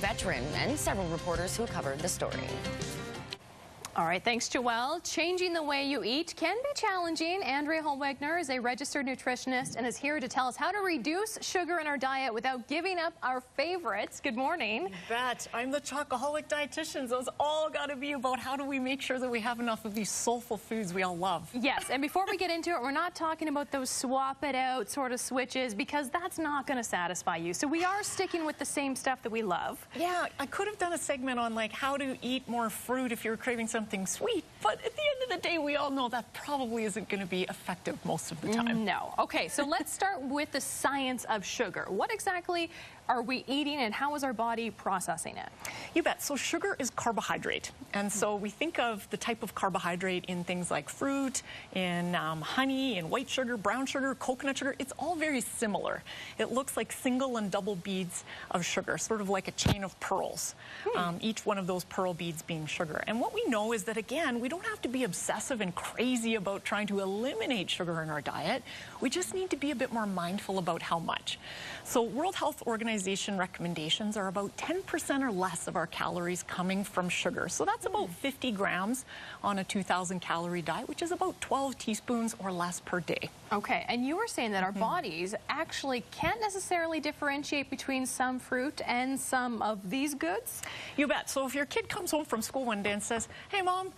veteran and several reporters who covered the story. All right, thanks, Joelle. Changing the way you eat can be challenging. Andrea Holwegner is a registered nutritionist and is here to tell us how to reduce sugar in our diet without giving up our favorites. Good morning. You bet. I'm the chocoholic dietitian, so it's all got to be about how do we make sure that we have enough of these soulful foods we all love. Yes, and before we get into it, we're not talking about those swap it out sort of switches because that's not going to satisfy you. So we are sticking with the same stuff that we love. Yeah, I could have done a segment on like how to eat more fruit if you're craving something sweet, but at the end of the day, we all know that probably isn't going to be effective most of the time. No. Okay, so let's start with the science of sugar. What exactly are we eating and how is our body processing it? You bet. So sugar is carbohydrate. And so we think of the type of carbohydrate in things like fruit, in honey, in white sugar, brown sugar, coconut sugar. It's all very similar. It looks like single and double beads of sugar, sort of like a chain of pearls, each one of those pearl beads being sugar. And what we know is that, again, we don't have to be obsessive and crazy about trying to eliminate sugar in our diet. We just need to be a bit more mindful about how much. So World Health Organization recommendations are about 10% or less of our calories coming from sugar. So that's about 50 grams on a 2,000 calorie diet, which is about 12 teaspoons or less per day. Okay, and you were saying that our bodies actually can't necessarily differentiate between some fruit and some of these goods? You bet. So if your kid comes home from school one day and says, "Hey, Mom,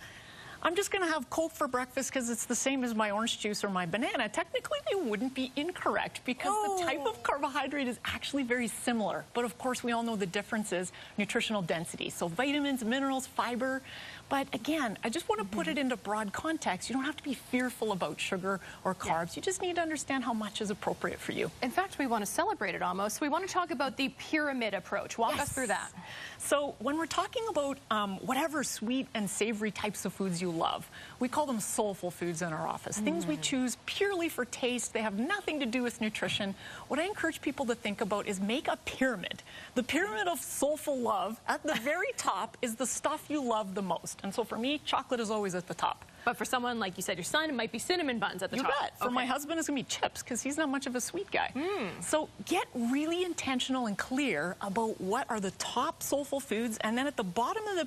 I'm just going to have Coke for breakfast because it's the same as my orange juice or my banana," technically they wouldn't be incorrect because the type of carbohydrate is actually very similar. But of course, we all know the difference is nutritional density. So vitamins, minerals, fiber. But again, I just want to put it into broad context. You don't have to be fearful about sugar or carbs. You just need to understand how much is appropriate for you. In fact, we want to celebrate it almost. We want to talk about the pyramid approach. Walk us through that. So when we're talking about whatever sweet and savory types of foods you love, we call them soulful foods in our office. Things we choose purely for taste. They have nothing to do with nutrition. What I encourage people to think about is make a pyramid. The pyramid of soulful love, at the very top is the stuff you love the most. And so for me, chocolate is always at the top. But for someone like you said, your son, it might be cinnamon buns at the top. You bet. For my husband, it's going to be chips because he's not much of a sweet guy. So get really intentional and clear about what are the top soulful foods. And then at the bottom of the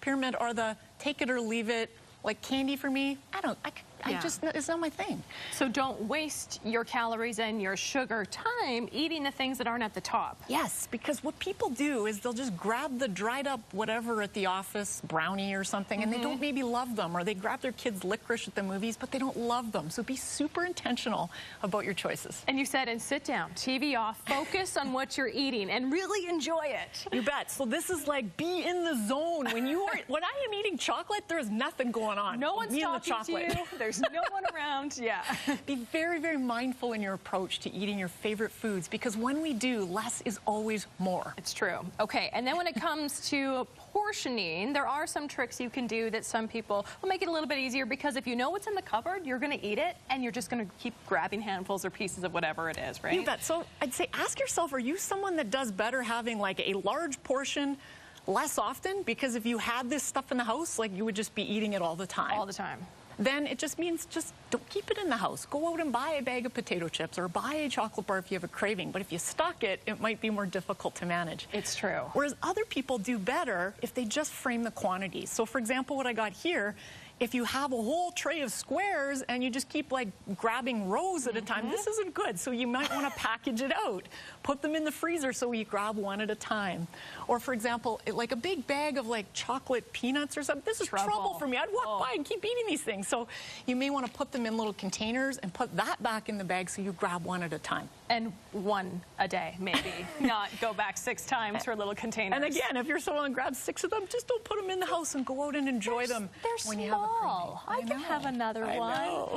pyramid are the take it or leave it. Like candy for me, it's not my thing. So don't waste your calories and your sugar time eating the things that aren't at the top. Yes, because what people do is they'll just grab the dried up whatever at the office, brownie or something, and they don't maybe love them, or they grab their kids' licorice at the movies, but they don't love them. So be super intentional about your choices. And you said, and sit down, TV off, focus on what you're eating, and really enjoy it. You bet. So this is like be in the zone. When I am eating chocolate, there is nothing going on. No one's talking to you. There's no one around. Yeah. Be very, very mindful in your approach to eating your favorite foods because when we do, less is always more. It's true. Okay, and then when it comes to portioning, there are some tricks you can do that some people will make it a little bit easier because if you know what's in the cupboard, you're going to eat it and you're just going to keep grabbing handfuls or pieces of whatever it is, right? You bet. So I'd say ask yourself, are you someone that does better having like a large portion less often? Because if you had this stuff in the house, like you would just be eating it all the time. All the time. Then it just means just don't keep it in the house. Go out and buy a bag of potato chips or buy a chocolate bar if you have a craving. But if you stock it, it might be more difficult to manage. It's true. Whereas other people do better if they just frame the quantities. So for example, what I got here, if you have a whole tray of squares and you just keep like grabbing rows at a time, this isn't good. So you might want to package it out. Put them in the freezer so you grab one at a time. Or for example, like a big bag of like chocolate peanuts or something. This is trouble for me. I'd walk by and keep eating these things. So you may want to put them in little containers and put that back in the bag so you grab one at a time. And one a day, maybe. Not go back 6 times for little containers. And again, if you're someone who grabs 6 of them, just don't put them in the house and go out and enjoy them when you have a craving. I can have another one.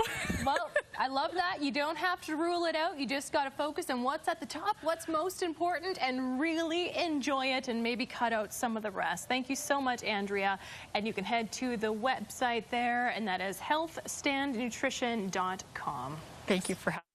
Well, I love that. You don't have to rule it out. You just got to focus on what's at the top, what's most important, and really enjoy it and maybe cut out some of the rest. Thank you so much, Andrea. And you can head to the website there, and that is healthstandnutrition.com. Thank you for having me.